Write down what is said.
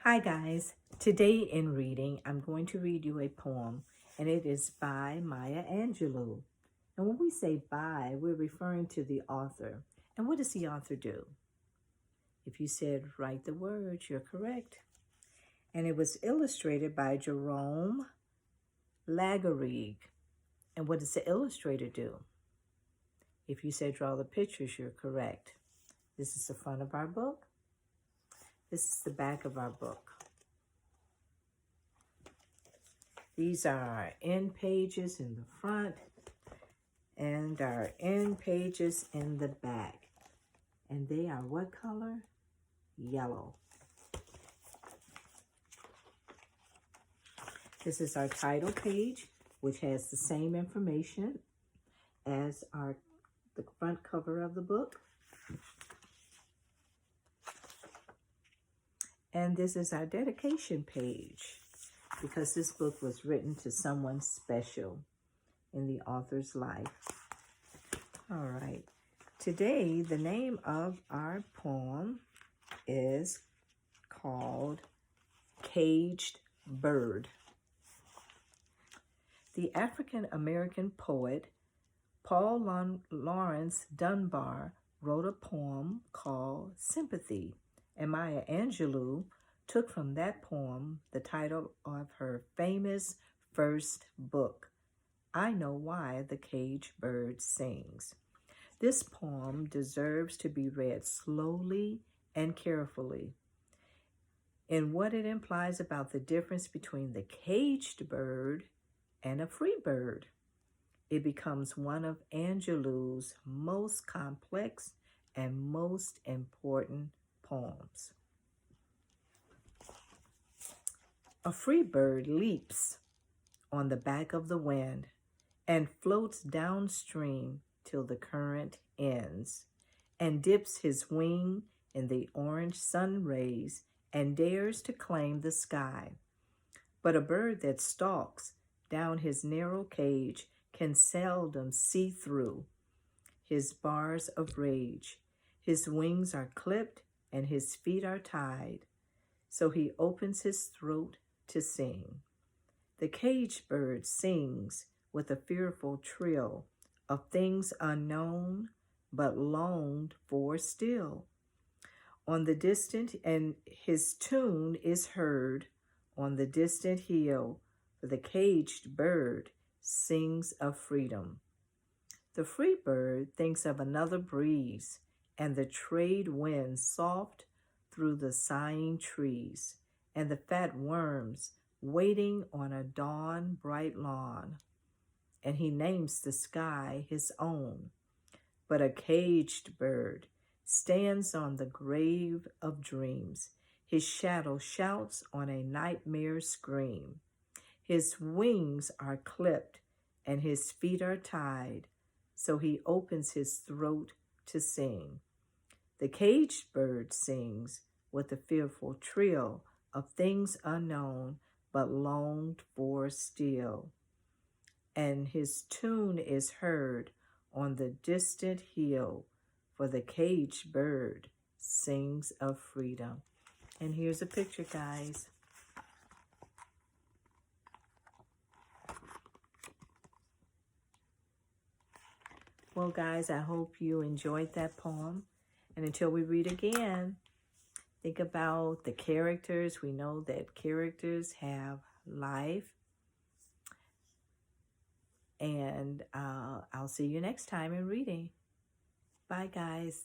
Hi guys, today in reading I'm going to read you a poem and it is by Maya Angelou. And when we say by, we're referring to the author. And what does the author do? If you said write the words, you're correct. And it was illustrated by Jerome Lagarrigue. And what does the illustrator do? If you said draw the pictures, you're correct. This is the front of our book. This is the back of our book. These are our end pages in the front and our end pages in the back. And they are what color? Yellow. This is our title page, which has the same information as the front cover of the book. And this is our dedication page, because this book was written to someone special in the author's life. All right. Today, the name of our poem is called Caged Bird. The African-American poet Paul Laurence Dunbar wrote a poem called Sympathy, and Maya Angelou took from that poem the title of her famous first book, I Know Why the Caged Bird Sings. This poem deserves to be read slowly and carefully in what it implies about the difference between the caged bird and a free bird. It becomes one of Angelou's most complex and most important poems. A free bird leaps on the back of the wind and floats downstream till the current ends, and dips his wing in the orange sun rays and dares to claim the sky. But a bird that stalks down his narrow cage can seldom see through his bars of rage. His wings are clipped and his feet are tied, so he opens his throat to sing. The caged bird sings with a fearful trill of things unknown but longed for still. On the distant, and his tune is heard on the distant hill, for the caged bird sings of freedom. The free bird thinks of another breeze and the trade wind soft through the sighing trees, and the fat worms waiting on a dawn bright lawn. And he names the sky his own. But a caged bird stands on the grave of dreams. His shadow shouts on a nightmare scream. His wings are clipped and his feet are tied, so he opens his throat to sing. The caged bird sings with a fearful trill of things unknown but longed for still. And his tune is heard on the distant hill, for the caged bird sings of freedom. And here's a picture, guys. Well, guys, I hope you enjoyed that poem. And until we read again, think about the characters. We know that characters have life. And I'll see you next time in reading. Bye, guys.